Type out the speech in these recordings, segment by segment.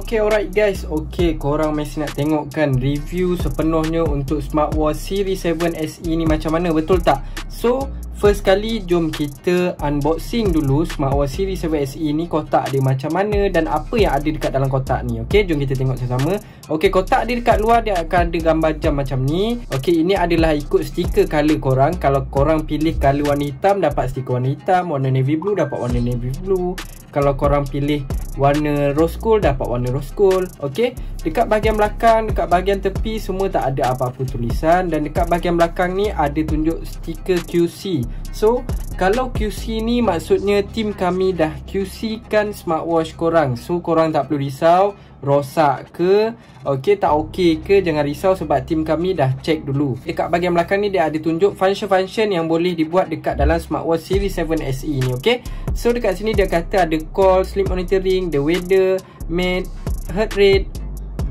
Okay, alright guys. Okay, korang mesti nak tengok kan review sepenuhnya untuk smartwatch Series 7 SE ni macam mana, betul tak? So, first kali jom kita unboxing dulu smartwatch Series 7 SE ni, kotak dia macam mana dan apa yang ada dekat dalam kotak ni. Okay, jom kita tengok sama-sama. Okay, kotak dia dekat luar dia akan ada gambar jam macam ni. Okay, ini adalah ikut stiker color korang. Kalau korang pilih color warna hitam, dapat stiker warna hitam. Warna navy blue, dapat warna navy blue. Kalau korang pilih warna rose gold, dapat warna rose gold. Okay, dekat bahagian belakang, dekat bahagian tepi semua tak ada apa-apa tulisan. Dan dekat bahagian belakang ni ada tunjuk stiker QC. So, kalau QC ni maksudnya tim kami dah QC kan smartwatch korang. So, korang tak perlu risau rosak ke, okay, tak okay ke, jangan risau sebab tim kami dah check dulu. Dekat bahagian belakang ni dia ada tunjuk function-function yang boleh dibuat dekat dalam smartwatch Series 7 SE ni. Okay, so dekat sini dia kata ada call, sleep monitoring, the weather, mate, heart rate,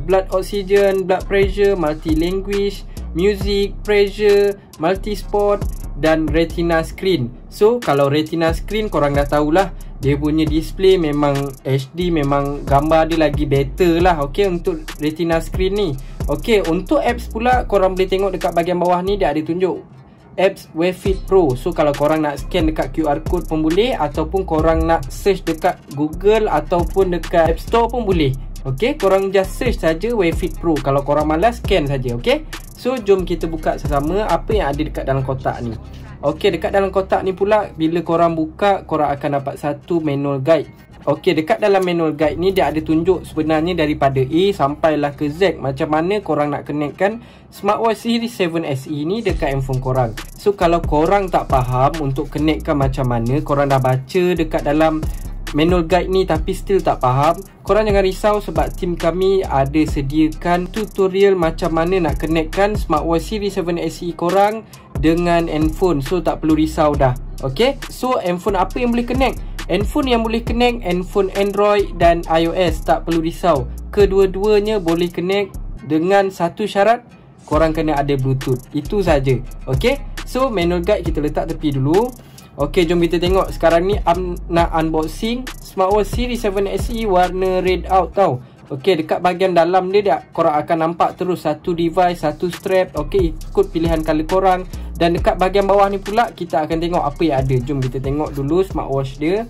blood oxygen, blood pressure, multi-language, music, pressure, multi-sport dan retina screen. So kalau retina screen korang dah tahulah, dia punya display memang HD, memang gambar dia lagi better lah. Okay, untuk retina screen ni. Okay, untuk apps pula korang boleh tengok dekat bahagian bawah ni dia ada tunjuk apps Webfit Pro. So kalau korang nak scan dekat QR code pun boleh, ataupun korang nak search dekat Google ataupun dekat App Store pun boleh. Okay, korang just search saja Webfit Pro. Kalau korang malas, scan saja. Okay, so jom kita buka sama-sama apa yang ada dekat dalam kotak ni. Okay, dekat dalam kotak ni pula bila korang buka, korang akan dapat satu manual guide. Okay, dekat dalam manual guide ni dia ada tunjuk sebenarnya daripada A sampailah ke Z macam mana korang nak connectkan smartwatch Series 7 SE ni dekat handphone korang. So kalau korang tak faham untuk connectkan macam mana, korang dah baca dekat dalam manual guide ni tapi still tak faham, korang jangan risau sebab tim kami ada sediakan tutorial macam mana nak connectkan smartwatch Series 7 SE korang dengan handphone. So tak perlu risau dah. Okay, so handphone apa yang boleh connect? Handphone yang boleh connect handphone Android dan iOS, tak perlu risau. Kedua-duanya boleh connect dengan satu syarat, korang kena ada Bluetooth. Itu saja. Okay, so manual guide kita letak tepi dulu. Okay, jom kita tengok. Sekarang ni nak unboxing smartwatch Series 7 SE warna red out tau. Okay, dekat bahagian dalam dia korang akan nampak terus satu device, satu strap. Okay, ikut pilihan color korang. Dan dekat bahagian bawah ni pula kita akan tengok apa yang ada. Jom kita tengok dulu smartwatch dia.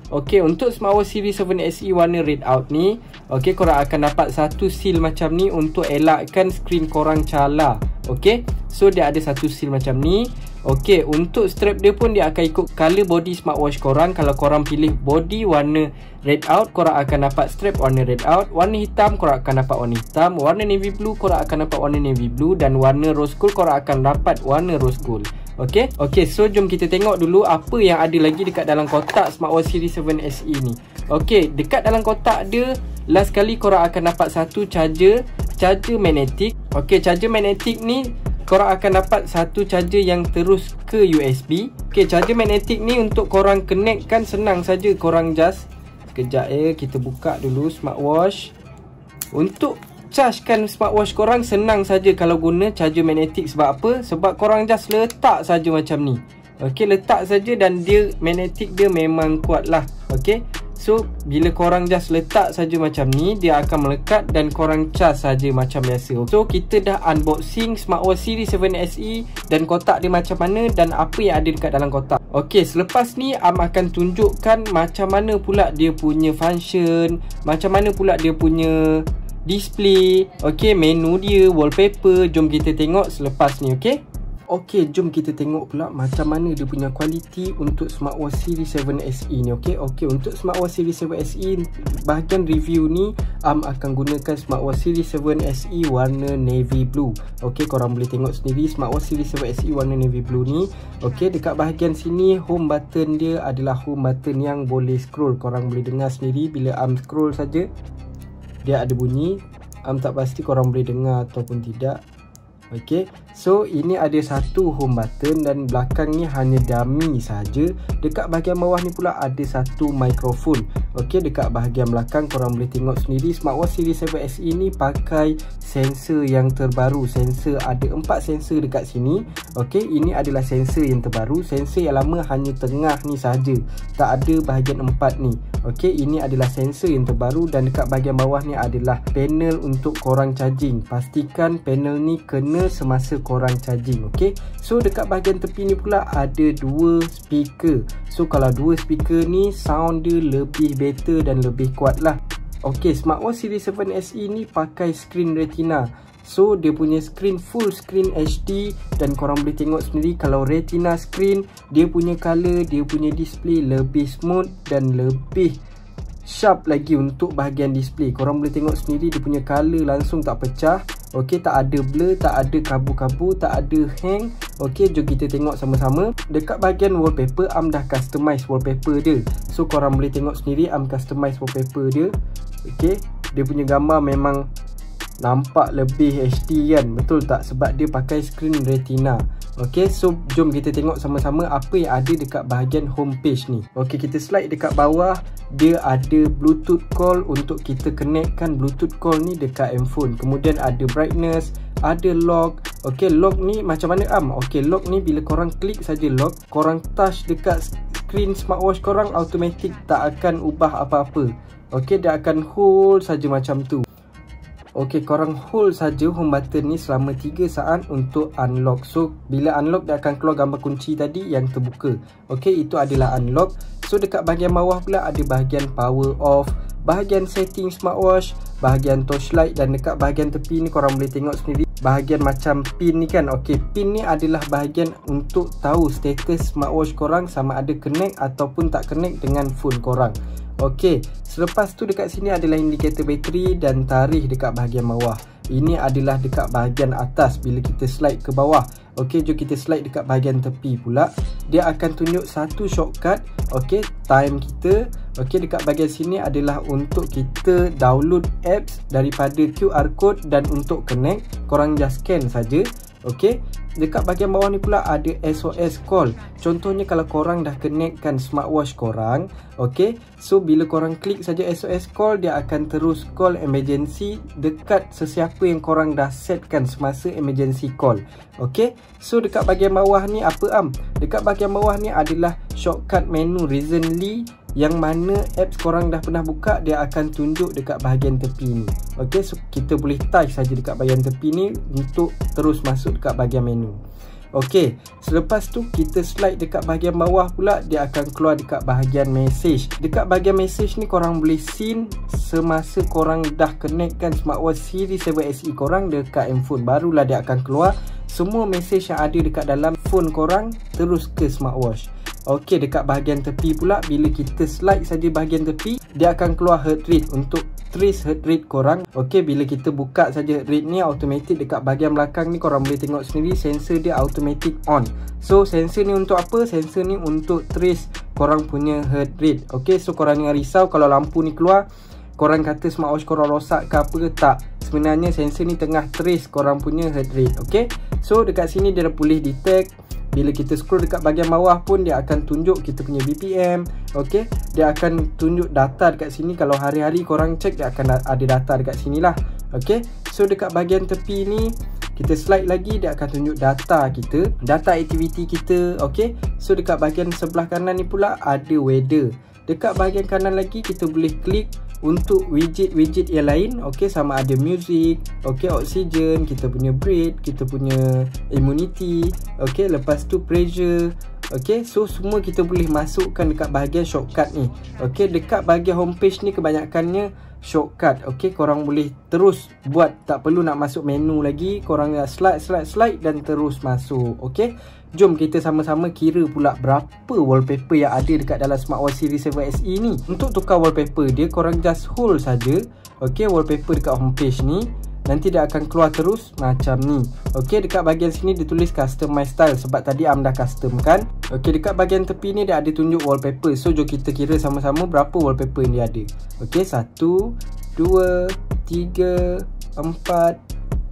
Okay, untuk smartwatch Series 7 SE warna red out ni, okay, korang akan dapat satu seal macam ni untuk elakkan skrin korang cala. Okay, so dia ada satu seal macam ni. Okay, untuk strap dia pun dia akan ikut color body smartwatch korang. Kalau korang pilih body warna red out, korang akan dapat strap warna red out. Warna hitam, korang akan dapat warna hitam. Warna navy blue, korang akan dapat warna navy blue. Dan warna rose gold, korang akan dapat warna rose gold. Okay, so jom kita tengok dulu apa yang ada lagi dekat dalam kotak smartwatch Series 7 SE ni. Okay, dekat dalam kotak dia, last kali korang akan dapat satu charger magnetic. Okay, charger magnetic ni korang akan dapat satu charger yang terus ke USB. Okay, charger magnetic ni untuk korang connect kan senang saja. Korang just sekejap kita buka dulu smartwatch. Untuk charge kan smartwatch korang senang saja kalau guna charger magnetic. Sebab apa? Sebab korang just letak saja macam ni. Okay, letak saja dan dia magnetic dia memang kuat lah. Okay, so bila korang just letak saja macam ni, dia akan melekat dan korang charge saja macam biasa. So kita dah unboxing smartwatch Series 7 SE dan kotak dia macam mana dan apa yang ada dekat dalam kotak. Okay, selepas ni akan tunjukkan macam mana pula dia punya function, macam mana pula dia punya display, okay, menu dia, wallpaper. Jom kita tengok selepas ni. Okay, okay, jom kita tengok pula macam mana dia punya kualiti untuk smartwatch Series 7 SE ni. Okay, untuk smartwatch Series 7 SE bahagian review ni akan gunakan smartwatch Series 7 SE warna navy blue. Okay, korang boleh tengok sendiri smartwatch Series 7 SE warna navy blue ni. Okay, dekat bahagian sini home button dia adalah home button yang boleh scroll. Korang boleh dengar sendiri bila scroll saja dia ada bunyi. Tak pasti korang boleh dengar ataupun tidak. Okay, so ini ada satu home button dan belakang ni hanya dummy saja. Dekat bahagian bawah ni pula ada satu mikrofon. Okey, dekat bahagian belakang korang boleh tengok sendiri smartwatch Series 7 SE ni pakai sensor yang terbaru. Sensor ada 4 sensor dekat sini. Okey, ini adalah sensor yang terbaru. Sensor yang lama hanya tengah ni saja, tak ada bahagian 4 ni. Okey, ini adalah sensor yang terbaru dan dekat bahagian bawah ni adalah panel untuk korang charging. Pastikan panel ni kena semasa korang charging. Okey, so dekat bahagian tepi ni pula ada 2 speaker. So kalau 2 speaker ni sound dia lebih better dan lebih kuat lah. Okey, smartwatch Series 7 SE ni pakai screen retina. So dia punya screen full screen HD dan korang boleh tengok sendiri kalau retina screen, dia punya color, dia punya display lebih smooth dan lebih sharp lagi untuk bahagian display. Korang boleh tengok sendiri dia punya color langsung tak pecah. Okey, tak ada blur, tak ada kabur-kabur, tak ada hang. Okey, jom kita tengok sama-sama. Dekat bahagian wallpaper, Am dah customize wallpaper dia. So korang boleh tengok sendiri Am customize wallpaper dia. Okey, dia punya gambar memang nampak lebih HD kan, betul tak? Sebab dia pakai screen retina. Okey, so jom kita tengok sama-sama apa yang ada dekat bahagian homepage ni. Okey, kita slide dekat bawah. Dia ada Bluetooth call untuk kita connectkan Bluetooth call ni dekat handphone. Kemudian ada brightness, ada lock. Okey, lock ni macam mana Am? Okey, lock ni bila korang klik saja lock, korang touch dekat screen smartwatch korang, automatic tak akan ubah apa-apa. Okey, dia akan hold saja macam tu. Okey, korang hold saja home button ni selama 3 saat untuk unlock. So bila unlock dia akan keluar gambar kunci tadi yang terbuka. Okey, itu adalah unlock. So dekat bahagian bawah pula ada bahagian power off, bahagian setting smartwatch, bahagian torchlight dan dekat bahagian tepi ni korang boleh tengok sendiri bahagian macam pin ni kan. Okey, pin ni adalah bahagian untuk tahu status smartwatch korang sama ada connect ataupun tak connect dengan phone korang. Okey, selepas tu dekat sini adalah indikator bateri dan tarikh dekat bahagian bawah. Ini adalah dekat bahagian atas bila kita slide ke bawah. Okey, jom kita slide dekat bahagian tepi pula. Dia akan tunjuk satu shortcut. Okey, time kita. Okey, dekat bahagian sini adalah untuk kita download apps daripada QR code dan untuk connect, korang just scan saja. Okey, dekat bahagian bawah ni pula ada SOS call. Contohnya kalau korang dah connectkan smartwatch korang, okey, so bila korang klik saja SOS call, dia akan terus call emergency dekat sesiapa yang korang dah setkan semasa emergency call. Okey, so dekat bahagian bawah ni apa Am? Dekat bahagian bawah ni adalah shortcut menu recently, yang mana apps korang dah pernah buka, dia akan tunjuk dekat bahagian tepi ni. Okey, so kita boleh touch saja dekat bahagian tepi ni untuk terus masuk dekat bahagian menu. Okey, selepas tu kita slide dekat bahagian bawah pula, dia akan keluar dekat bahagian message. Dekat bahagian message ni korang boleh scene semasa korang dah connectkan smartwatch Series 7 SE korang dekat handphone. Barulah dia akan keluar semua message yang ada dekat dalam phone korang terus ke smartwatch. Okey, dekat bahagian tepi pula, bila kita slide saja bahagian tepi, dia akan keluar heart rate untuk trace heart rate korang. Okey, bila kita buka saja heart rate ni, automatic dekat bahagian belakang ni korang boleh tengok sendiri sensor dia automatic on. So sensor ni untuk apa? Sensor ni untuk trace korang punya heart rate. Okey, so korang jangan risau kalau lampu ni keluar, korang kata smartwatch korang rosak ke apa ke, tak. Sebenarnya sensor ni tengah trace korang punya heart rate. Okey, so dekat sini dia dah boleh detect. Bila kita scroll dekat bahagian bawah pun, dia akan tunjuk kita punya BPM. Okey, dia akan tunjuk data dekat sini. Kalau hari-hari korang cek, dia akan ada data dekat sini lah. Okey, so dekat bahagian tepi ni kita slide lagi, dia akan tunjuk data kita, data aktiviti kita. Okey, so dekat bahagian sebelah kanan ni pula ada weather. Dekat bahagian kanan lagi kita boleh klik untuk widget-widget yang lain. Okey, sama ada music, okey, oxygen, kita punya breath, kita punya immunity, okey, lepas tu pressure. Okey, so semua kita boleh masukkan dekat bahagian shortcut ni. Okey, dekat bahagian homepage ni kebanyakannya shortcut. Okey, korang boleh terus buat, tak perlu nak masuk menu lagi. Korang slide dan terus masuk. Okey, jom kita sama-sama kira pula berapa wallpaper yang ada dekat dalam smartwatch Series 7 SE ni. Untuk tukar wallpaper dia, korang just hold saja. Okey, wallpaper dekat homepage ni, nanti dia akan keluar terus macam ni. Okey, dekat bahagian sini dia tulis customize style sebab tadi Am dah custom kan. Okey, dekat bahagian tepi ni dia ada tunjuk wallpaper. So jom kita kira sama-sama berapa wallpaper yang dia ada. Okey, 1, 2, 3,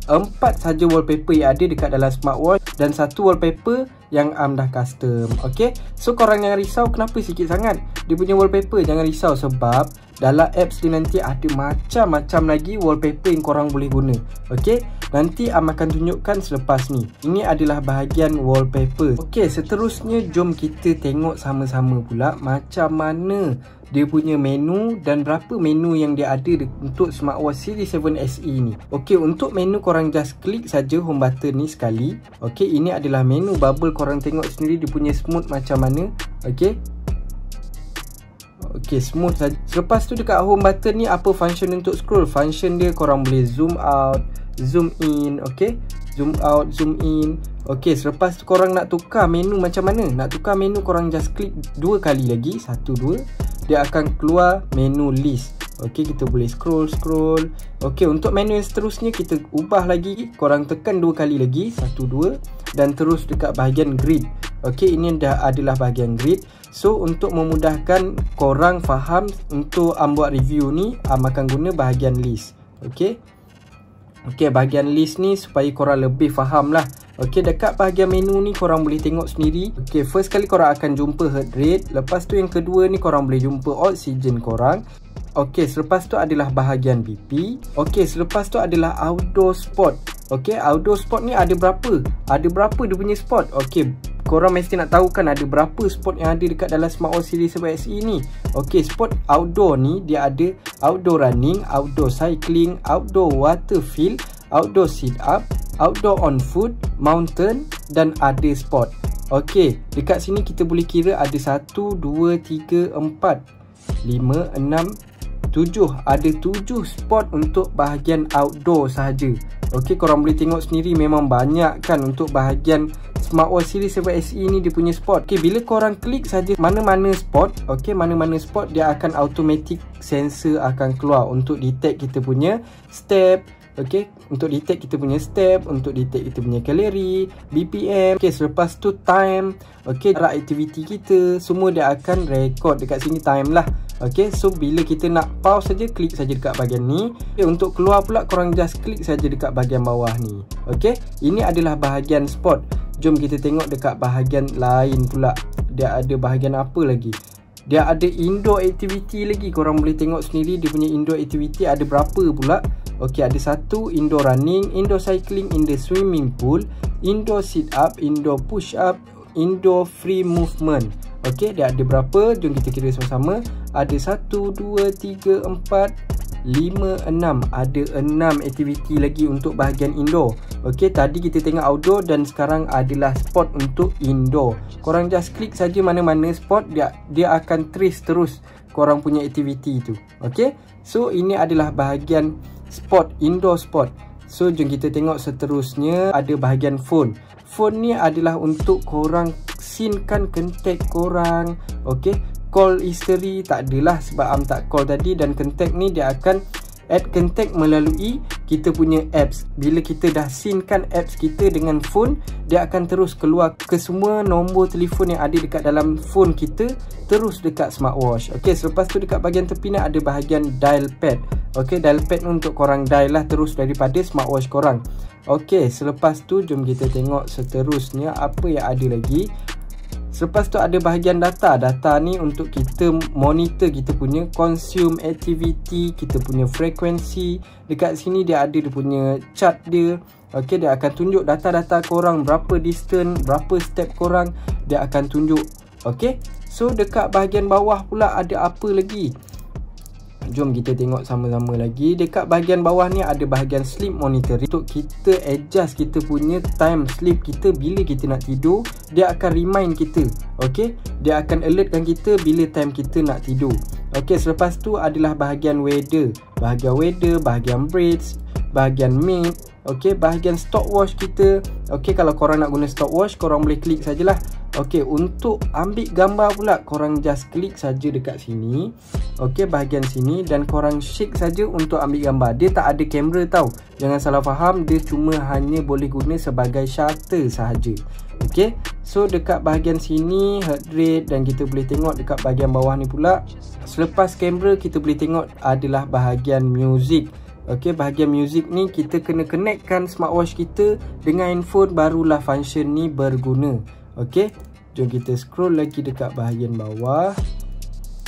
4 saja wallpaper yang ada dekat dalam smartwatch dan satu wallpaper yang dah custom. Okay, so korang jangan risau kenapa sikit sangat dia punya wallpaper. Jangan risau sebab dalam apps ni nanti ada macam-macam lagi wallpaper yang korang boleh guna. Okay, nanti akan tunjukkan selepas ni. Ini adalah bahagian wallpaper. Okay, seterusnya jom kita tengok sama-sama pula macam mana dia punya menu dan berapa menu yang dia ada untuk smartwatch Series 7 SE ni. Okey, untuk menu korang just klik saja home button ni sekali. Okey, ini adalah menu bubble, korang tengok sendiri dia punya smooth macam mana. Okey. Okey, smooth saja. Selepas tu dekat home button ni apa function untuk scroll? Function dia korang boleh zoom out, zoom in, okey. Zoom out, zoom in. Okey, selepas tu korang nak tukar menu macam mana? Nak tukar menu korang just klik 2 kali lagi, 1 2. Dia akan keluar menu list. Okey, kita boleh scroll. Okey, untuk menu yang seterusnya kita ubah lagi. Korang tekan 2 kali lagi, 1 2 dan terus dekat bahagian grid. Okey, ini dah adalah bahagian grid. So untuk memudahkan korang faham untuk buat review ni, akan guna bahagian list. Okey. Okey, bahagian list ni supaya korang lebih faham lah. Okey, dekat bahagian menu ni korang boleh tengok sendiri. Okey, first kali korang akan jumpa heart rate. Lepas tu yang kedua ni korang boleh jumpa oksigen korang. Okey, selepas tu adalah bahagian BP. Okey, selepas tu adalah outdoor spot. Okey, outdoor spot ni ada berapa? Ada berapa dia punya spot? Okey, korang mesti nak tahu kan ada berapa spot yang ada dekat dalam smartwatch Series 7 SE ni. Okey, spot outdoor ni dia ada outdoor running, outdoor cycling, outdoor water field, outdoor sit up, outdoor on foot, mountain dan ada spot. Okey, dekat sini kita boleh kira ada 1, 2, 3, 4, 5, 6, 7. Ada 7 spot untuk bahagian outdoor sahaja. Okey, korang boleh tengok sendiri memang banyak kan untuk bahagian smartwatch Series 7 SE ni dia punya spot. Okey, bila korang klik saja mana-mana spot, okey, mana-mana spot dia akan automatic sensor akan keluar untuk detect kita punya step. Okey, untuk detect kita punya step, untuk detect kita punya kalori, BPM. Okey, selepas tu time. Okey, jarak aktiviti kita, semua dia akan record dekat sini time lah. Okey, so bila kita nak pause saja, klik saja dekat bahagian ni. Okay, untuk keluar pula korang just klik saja dekat bahagian bawah ni. Okey, ini adalah bahagian spot. Jom kita tengok dekat bahagian lain pula. Dia ada bahagian apa lagi? Dia ada indoor activity lagi. Korang boleh tengok sendiri dia punya indoor activity ada berapa pula. Okey, ada 1 indoor running, indoor cycling, indoor swimming pool, indoor sit up, indoor push up, indoor free movement. Okey, dia ada berapa? Jom kita kira sama-sama. Ada 1, 2, 3, 4, 5, 6. Ada 6 aktiviti lagi untuk bahagian indoor. Okey, tadi kita tengok outdoor dan sekarang adalah spot untuk indoor. Korang just klik saja mana-mana spot, dia akan trace terus korang punya aktiviti tu. Okey, so ini adalah bahagian spot, indoor spot. So jom kita tengok seterusnya ada bahagian phone. Phone ni adalah untuk korang sync-kan kontak korang. Okey, call history tak adalah sebab tak call tadi, dan kontak ni dia akan add kontak melalui kita punya apps. Bila kita dah sync-kan apps kita dengan phone, dia akan terus keluar ke semua nombor telefon yang ada dekat dalam phone kita, terus dekat smartwatch. Okey, selepas tu dekat bahagian tepi ni ada bahagian dial pad. Okey, dial pad ni untuk korang dial lah terus daripada smartwatch korang. Okey, selepas tu jom kita tengok seterusnya apa yang ada lagi. Selepas tu ada bahagian data. Data ni untuk kita monitor kita punya consume activity, kita punya frekuensi. Dekat sini dia ada dia punya chart dia. Okey, dia akan tunjuk data-data korang, berapa distance, berapa step korang, dia akan tunjuk. Okey, so dekat bahagian bawah pula ada apa lagi? Jom kita tengok sama-sama lagi. Dekat bahagian bawah ni ada bahagian sleep monitoring. Untuk kita adjust kita punya time sleep kita bila kita nak tidur, dia akan remind kita. Okey, dia akan alertkan kita bila time kita nak tidur. Okey, selepas tu adalah bahagian weather. Bahagian breaks, bahagian mid. Okey, bahagian stopwatch kita. Okey, kalau korang nak guna stopwatch, korang boleh klik sajalah. Okey, untuk ambil gambar pula, korang just klik saja dekat sini. Okey, bahagian sini, dan korang shake saja untuk ambil gambar. Dia tak ada kamera tau. Jangan salah faham, dia cuma hanya boleh guna sebagai shutter sahaja. Okey, so dekat bahagian sini heart rate, dan kita boleh tengok dekat bahagian bawah ni pula. Selepas kamera kita boleh tengok adalah bahagian music. Okey, bahagian music ni kita kena connectkan smartwatch kita dengan handphone, barulah function ni berguna. Okey, jom kita scroll lagi dekat bahagian bawah.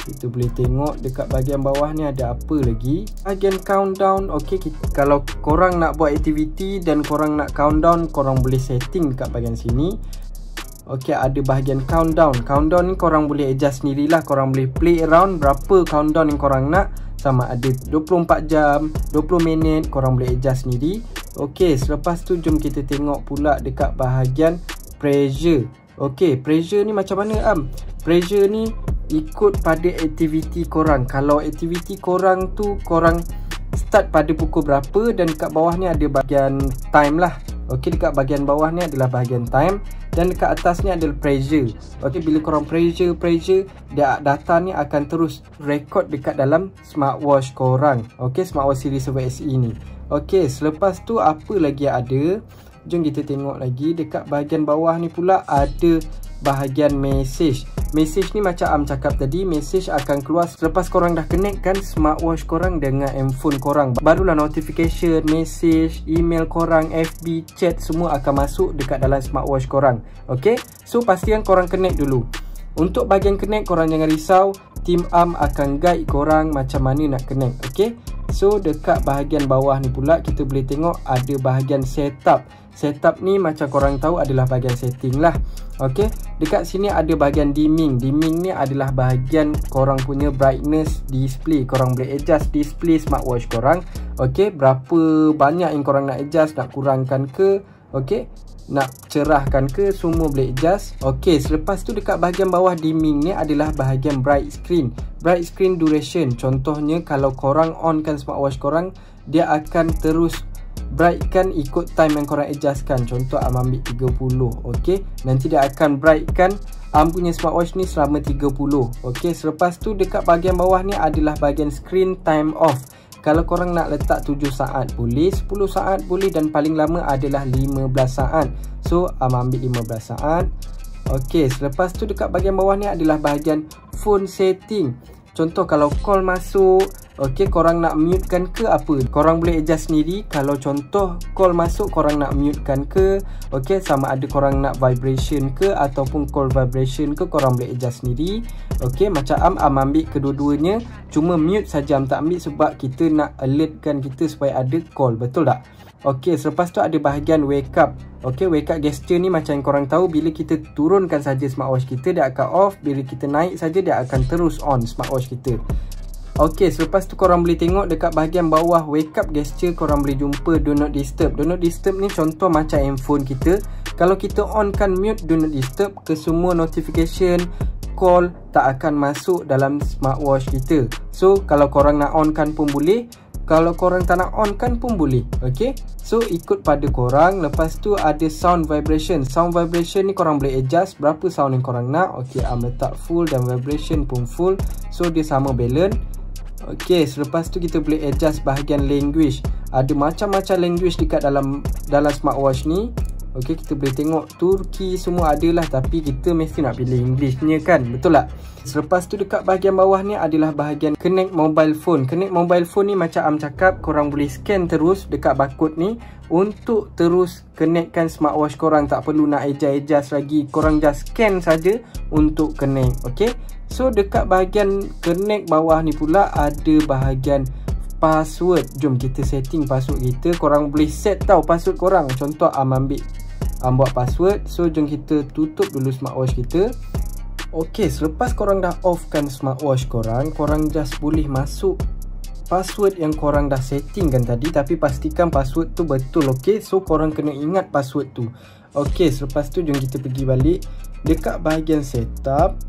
Kita boleh tengok dekat bahagian bawah ni ada apa lagi. Bahagian countdown. Okey, kalau korang nak buat aktiviti dan korang nak countdown, korang boleh setting dekat bahagian sini. Okey, ada bahagian countdown. Countdown ni korang boleh adjust sendirilah. Korang boleh play around berapa countdown yang korang nak. Sama ada 24 jam, 20 minit, korang boleh adjust sendiri. Okey, selepas tu jom kita tengok pula dekat bahagian pressure. Okey, pressure ni macam mana Pressure ni ikut pada aktiviti korang. Kalau aktiviti korang tu korang start pada pukul berapa, dan dekat bawah ni ada bahagian time lah. Okey, dekat bahagian bawah ni adalah bahagian time, dan dekat atas ni adalah pressure. Okey, bila korang pressure data ni akan terus record dekat dalam smartwatch korang. Okey, smartwatch series 7 SE ni. Okey, selepas tu apa lagi ada? Jom kita tengok lagi dekat bahagian bawah ni pula ada bahagian message. Message ni macam Am cakap tadi, message akan keluar selepas korang dah connectkan smartwatch korang dengan handphone korang. Barulah notification, message, email korang, FB, chat semua akan masuk dekat dalam smartwatch korang. Okey, so pastikan korang connect dulu. Untuk bahagian connect, korang jangan risau, tim Am akan guide korang macam mana nak connect. Okey, so dekat bahagian bawah ni pula kita boleh tengok ada bahagian setup. Setup ni macam korang tahu adalah bahagian setting lah. Okey, dekat sini ada bahagian dimming. Dimming ni adalah bahagian korang punya brightness display. Korang boleh adjust display smartwatch korang. Okey, berapa banyak yang korang nak adjust, nak kurangkan ke, okey, nak cerahkan ke, semua boleh adjust. Okey, selepas tu dekat bahagian bawah dimming ni adalah bahagian bright screen. Bright screen duration. Contohnya kalau korang onkan smartwatch korang, dia akan terus brightkan ikut time yang korang adjustkan. Contoh Am ambil 30. Okey, nanti dia akan brightkan Am punya smartwatch ni selama 30. Okey, selepas tu dekat bahagian bawah ni adalah bahagian screen time off. Kalau korang nak letak 7 saat boleh, 10 saat boleh, dan paling lama adalah 15 saat. So Am ambil 15 saat. Okey, selepas tu dekat bahagian bawah ni adalah bahagian phone setting. Contoh kalau call masuk, okey, korang nak mutekan ke apa, korang boleh adjust sendiri. Kalau contoh call masuk korang nak mutekan ke, okey, sama ada korang nak vibration ke ataupun call vibration ke, korang boleh adjust sendiri. Okey, macam Am ambil kedua-duanya, cuma mute saja Am tak ambil sebab kita nak alertkan kita supaya ada call, betul tak? Okey, selepas tu ada bahagian wake up. Okey, wake up gesture ni macam yang korang tahu, bila kita turunkan saja smartwatch kita, dia akan off. Bila kita naik saja, dia akan terus on smartwatch kita. Okey, selepas tu korang boleh tengok dekat bahagian bawah wake up gesture, korang boleh jumpa do not disturb. Do not disturb ni contoh macam handphone kita. Kalau kita onkan mute do not disturb, ke semua notification, call tak akan masuk dalam smartwatch kita. So kalau korang nak onkan pun boleh, kalau korang tak nak onkan pun boleh. Okey, so ikut pada korang. Lepas tu ada sound vibration. Sound vibration ni korang boleh adjust berapa sound yang korang nak. Okey, Am letak full dan vibration pun full, so dia sama balance. Okey, selepas tu kita boleh adjust bahagian language. Ada macam-macam language dekat dalam smartwatch ni. Okey, kita boleh tengok Turki semua adalah, tapi kita mesti nak pilih Englishnya kan, betul tak? Selepas tu dekat bahagian bawah ni adalah bahagian connect mobile phone. Connect mobile phone ni macam Am cakap, korang boleh scan terus dekat barcode ni untuk terus connectkan smartwatch korang. Tak perlu nak adjust lagi, korang just scan saja untuk connect. Okey, so dekat bahagian connect bawah ni pula ada bahagian password. Jom kita setting password kita. Korang boleh set tau password korang. Contoh Am buat password. So jom kita tutup dulu smartwatch kita. Okey, selepas korang dah offkan smartwatch korang, korang just boleh masuk password yang korang dah settingkan tadi, tapi pastikan password tu betul. Okey, so korang kena ingat password tu. Okey, selepas tu jom kita pergi balik dekat bahagian setup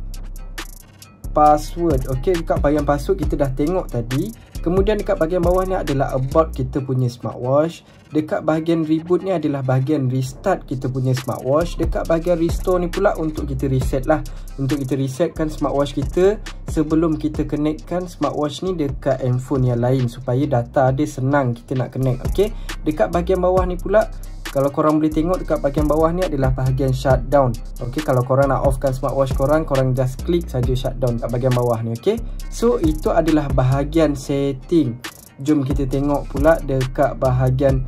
password. Okey, dekat bahagian password kita dah tengok tadi. Kemudian dekat bahagian bawah ni adalah about kita punya smartwatch. Dekat bahagian reboot ni adalah bahagian restart kita punya smartwatch. Dekat bahagian restore ni pula untuk kita reset lah. Untuk kita resetkan smartwatch kita sebelum kita connectkan smartwatch ni dekat handphone yang lain, supaya data dia senang kita nak connect. Okey, dekat bahagian bawah ni pula, kalau korang boleh tengok dekat bahagian bawah ni adalah bahagian shutdown. Okey, kalau korang nak offkan smartwatch korang, korang just klik saja shutdown kat bahagian bawah ni. Okey, so itu adalah bahagian setting. jom kita tengok pula dekat bahagian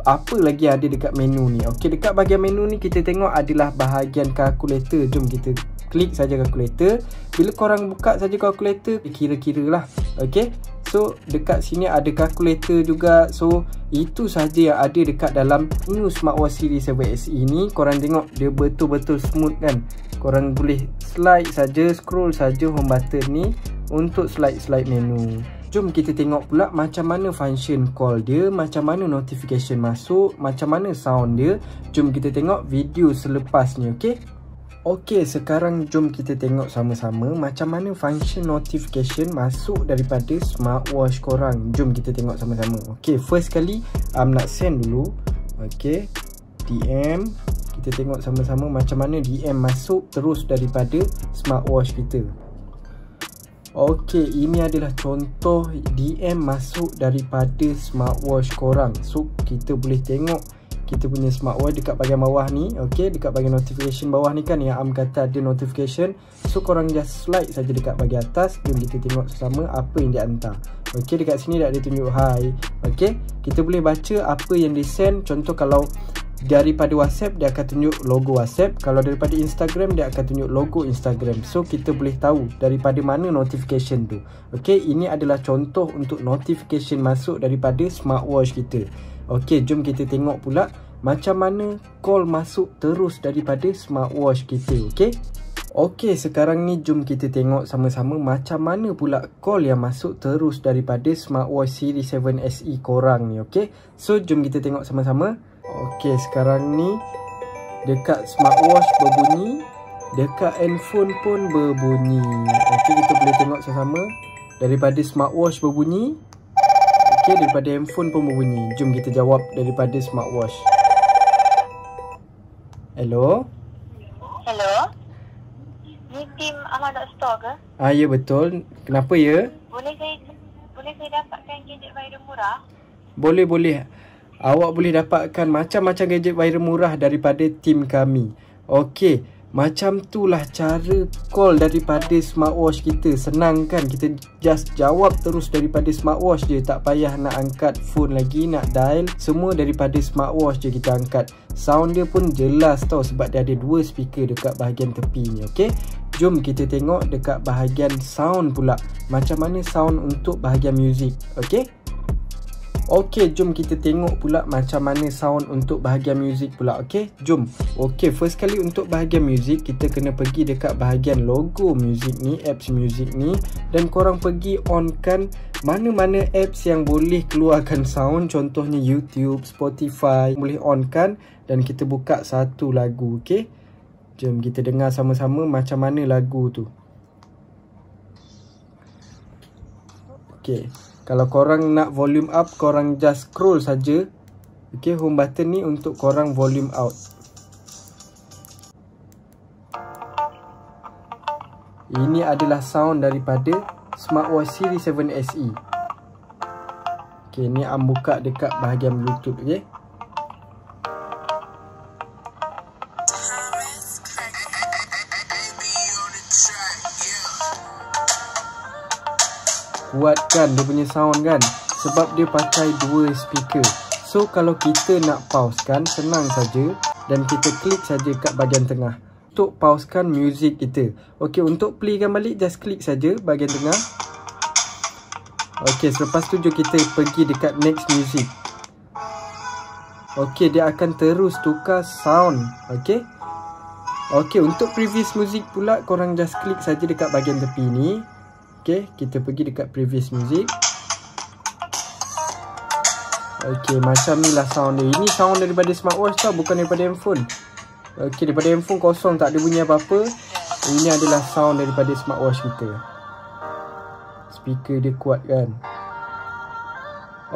apa lagi ada dekat menu ni. Okey, dekat bahagian menu ni kita tengok adalah bahagian kalkulator. Jom kita klik saja kalkulator. Bila korang buka saja kalkulator, kira-kira lah. Okey, so dekat sini ada kalkulator juga. So itu saja yang ada dekat dalam new smartwatch series 7 SE ni. Korang tengok dia betul-betul smooth kan. Korang boleh slide saja, scroll saja home button ni untuk slide menu. Jom kita tengok pula macam mana function call dia, macam mana notification masuk, macam mana sound dia. Jom kita tengok video selepas ni, okey? Okey, sekarang jom kita tengok sama-sama macam mana function notification masuk daripada smartwatch korang. Jom kita tengok sama-sama. Okey, first kali nak send dulu. Okey, DM. Kita tengok sama-sama macam mana DM masuk terus daripada smartwatch kita. Okey, ini adalah contoh DM masuk daripada smartwatch korang. So, kita boleh tengok kita punya smartwatch dekat bahagian bawah ni. Okey, dekat bahagian notification bawah ni kan yang kata ada notification. So, korang just slide saja dekat bahagian atas. Jom kita tengok sama apa yang dia hantar. Okey, dekat sini dah ada tunjuk hi. Okey, kita boleh baca apa yang dia send. Contoh kalau daripada WhatsApp, dia akan tunjuk logo WhatsApp. Kalau daripada Instagram, dia akan tunjuk logo Instagram. So, kita boleh tahu daripada mana notification tu. Okey, ini adalah contoh untuk notification masuk daripada smartwatch kita. Okey, jom kita tengok pula macam mana call masuk terus daripada smartwatch kita. Okey. Okey, sekarang ni jom kita tengok sama-sama macam mana pula call yang masuk terus daripada smartwatch series 7 SE korang ni. Okey. So, jom kita tengok sama-sama. Okey, sekarang ni dekat smartwatch berbunyi, dekat handphone pun berbunyi. Okey, kita boleh tengok sama-sama. Daripada smartwatch berbunyi, okey, daripada handphone pun berbunyi. Jom kita jawab daripada smartwatch. Hello? Hello? Ni tim Ahmad.store ke? Ya betul. Kenapa ya? Boleh saya dapatkan gadget viral murah? Boleh. Awak boleh dapatkan macam-macam gadget viral murah daripada tim kami. Okey, macam itulah cara call daripada smartwatch kita. Senang kan? Kita just jawab terus daripada smartwatch je. Tak payah nak angkat phone lagi, nak dial. Semua daripada smartwatch je kita angkat. Sound dia pun jelas tau sebab dia ada 2 speaker dekat bahagian tepi ni. Okey, jom kita tengok dekat bahagian sound pula. Macam mana sound untuk bahagian music. Okey. Okey, jom kita tengok pula macam mana sound untuk bahagian music pula. Okey, jom. Okey, first kali untuk bahagian music, kita kena pergi dekat bahagian logo music ni, apps music ni. Dan korang pergi on kan mana-mana apps yang boleh keluarkan sound. Contohnya YouTube, Spotify, boleh on kan. Dan kita buka satu lagu, okey. Jom kita dengar sama-sama macam mana lagu tu. Okey. Kalau korang nak volume up, korang just scroll saja. Okey, home button ni untuk korang volume out. Ini adalah sound daripada smartwatch series 7 SE. Okey, ni buka dekat bahagian Bluetooth, okey. Kuat kan dia punya sound kan, sebab dia pakai 2 speaker. So kalau kita nak pause kan, senang saja dan kita klik saja kat bahagian tengah untuk pausekan music kita. Okey, untuk playkan balik just klik saja bahagian tengah. Okey, selepas tu jom kita pergi dekat next music. Okey, dia akan terus tukar sound. Okey. Okey, untuk previous music pula korang just klik saja dekat bahagian tepi ni. Okey, kita pergi dekat previous music. Okey, macam ni lah sound dia. Ini sound daripada smartwatch tau, bukan daripada handphone. Okey, daripada handphone kosong, tak ada bunyi apa-apa. Ini adalah sound daripada smartwatch kita. Speaker dia kuat kan.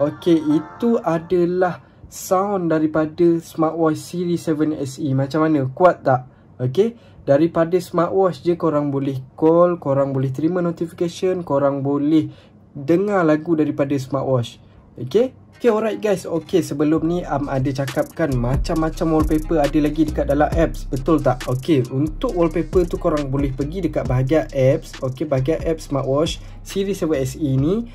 Okey, itu adalah sound daripada smartwatch series 7 SE. Macam mana? Kuat tak? Okey. Daripada smartwatch je korang boleh call, korang boleh terima notification, korang boleh dengar lagu daripada smartwatch. Okay? Okay, alright guys. Okay, sebelum ni ada cakapkan macam-macam wallpaper ada lagi dekat dalam apps. Betul tak? Okay, untuk wallpaper tu korang boleh pergi dekat bahagian apps. Okay, bahagian apps smartwatch series 7 SE ni.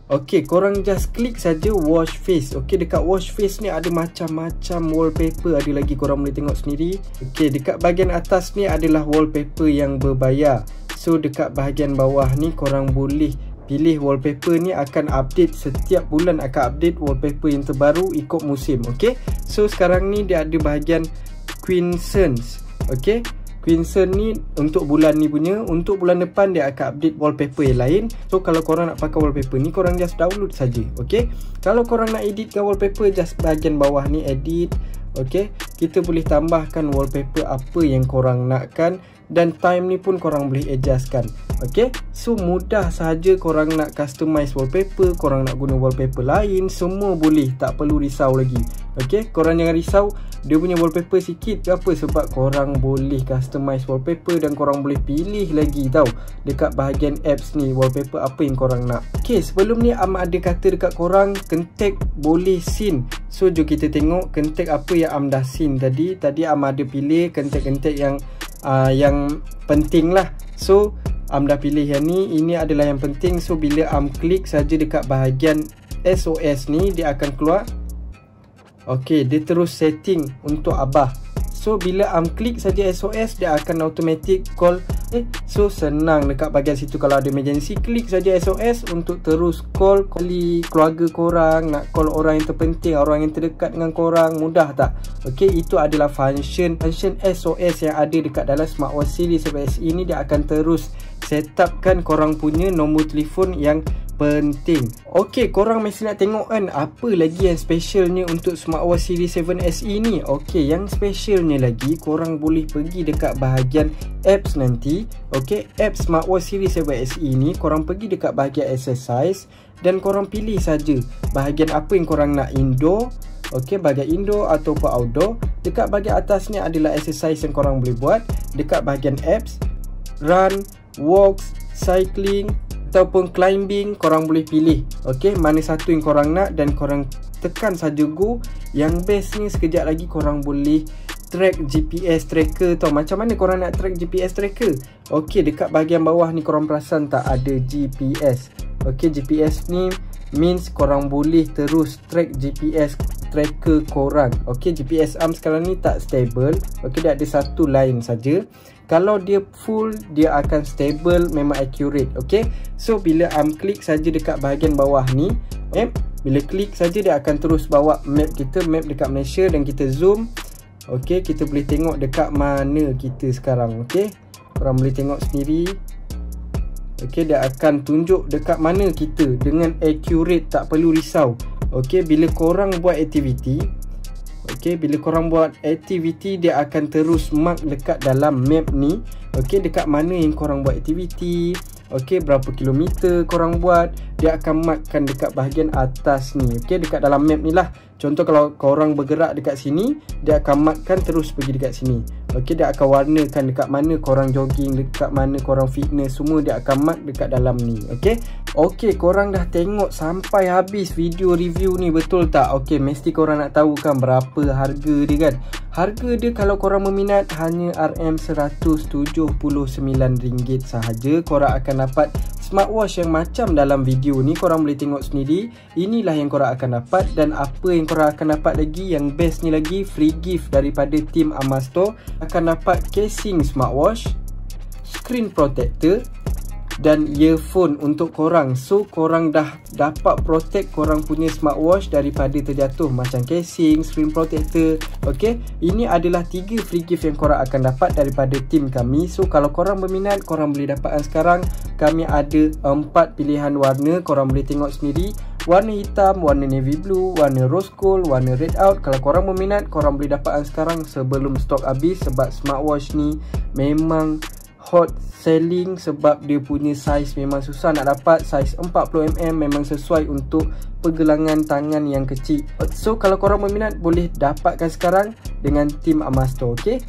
Okey, korang just klik saja wash face. Okey, dekat wash face ni ada macam-macam wallpaper, ada lagi korang boleh tengok sendiri. Okey, dekat bahagian atas ni adalah wallpaper yang berbayar. So dekat bahagian bawah ni korang boleh pilih wallpaper ni, akan update setiap bulan, akan update wallpaper yang terbaru ikut musim. Okey, so sekarang ni dia ada bahagian Quincennes. Okey, Quincennes ni untuk bulan ni punya. Untuk bulan depan dia akan update wallpaper yang lain. So kalau korang nak pakai wallpaper ni, korang just download saja. Okey, kalau korang nak editkan wallpaper, just bahagian bawah ni edit. Okey, kita boleh tambahkan wallpaper apa yang korang nakkan, dan time ni pun korang boleh adjustkan. Okey, so mudah sahaja korang nak customize wallpaper, korang nak guna wallpaper lain, semua boleh, tak perlu risau lagi. Okey, korang jangan risau dia punya wallpaper sikit ke apa, sebab korang boleh customize wallpaper dan korang boleh pilih lagi tau dekat bahagian apps ni wallpaper apa yang korang nak. Okey, sebelum ni Am ada kata dekat korang kentek boleh scene. So jom kita tengok kentek apa yang Am dah scene tadi. Tadi Am ada pilih kentek-kentek yang penting lah. So Am dah pilih yang ni, ini adalah yang penting. So bila Am klik saja dekat bahagian SOS ni, dia akan keluar. Okey, dia terus setting untuk Abah. So bila Am klik saja SOS, dia akan automatic call. So senang dekat bahagian situ. Kalau ada emergency, klik saja SOS untuk terus call keluarga korang, nak call orang yang terpenting, orang yang terdekat dengan korang. Mudah tak? Okey, itu adalah function SOS yang ada dekat dalam smartwatch series 7 SE ni. Dia akan terus setupkan korang punya nombor telefon yang penting. Okey, korang mesti nak tengok kan apa lagi yang specialnya untuk smartwatch series 7 SE ni. Okey, yang specialnya lagi, korang boleh pergi dekat bahagian apps nanti. Okey, apps smartwatch series 7 SE ni, korang pergi dekat bahagian exercise dan korang pilih saja bahagian apa yang korang nak, indoor. Okey, bahagian indoor ataupun outdoor. Dekat bahagian atas ni adalah exercise yang korang boleh buat. Dekat bahagian apps, run, walks, cycling ataupun climbing, korang boleh pilih. Okey, mana satu yang korang nak dan korang tekan saja go. Yang best ni, sekejap lagi korang boleh track GPS tracker tau. Macam mana korang nak track GPS tracker? Okey, dekat bahagian bawah ni korang perasan tak ada GPS. Okey, GPS ni means korang boleh terus track GPS tracker korang. Okey, GPS Am sekarang ni tak stable. Okey, dia ada satu line saja. Kalau dia full, dia akan stable, memang accurate. Okey, so bila Am klik saja dekat bahagian bawah ni map, bila klik saja dia akan terus bawa map kita, map dekat Malaysia, dan kita zoom. Okey, kita boleh tengok dekat mana kita sekarang. Okey, korang boleh tengok sendiri. Okey, dia akan tunjuk dekat mana kita dengan accurate, tak perlu risau. Okey, bila korang buat aktiviti, dia akan terus mark dekat dalam map ni. Okey, dekat mana yang korang buat aktiviti. Okey, berapa kilometer korang buat, dia akan markkan dekat bahagian atas ni. Okey, dekat dalam map ni lah. Contoh kalau korang bergerak dekat sini, dia akan markkan terus pergi dekat sini. Okey, dia akan warnakan dekat mana korang jogging, dekat mana korang fitness, semua dia akan mark dekat dalam ni. Okey. Okey, korang dah tengok sampai habis video review ni, betul tak? Okey, mesti korang nak tahu kan berapa harga dia kan? Harga dia kalau korang meminat hanya RM179 sahaja. Korang akan dapat smartwatch yang macam dalam video ni. Korang boleh tengok sendiri. Inilah yang korang akan dapat. Dan apa yang korang akan dapat lagi, yang best ni lagi, free gift daripada tim Amasto. Akan dapat casing smartwatch, screen protector dan earphone untuk korang. So korang dah dapat protect korang punya smartwatch daripada terjatuh, macam casing, screen protector. Okey, ini adalah 3 free gift yang korang akan dapat daripada tim kami. So kalau korang berminat, korang boleh dapatkan sekarang. Kami ada 4 pilihan warna, korang boleh tengok sendiri. Warna hitam, warna navy blue, warna rose gold, warna red out. Kalau korang berminat, korang boleh dapatkan sekarang sebelum stok habis, sebab smartwatch ni memang hot selling sebab dia punya saiz memang susah nak dapat. Saiz 40mm memang sesuai untuk pergelangan tangan yang kecil. So kalau korang berminat, boleh dapatkan sekarang dengan tim Amasto. Okey.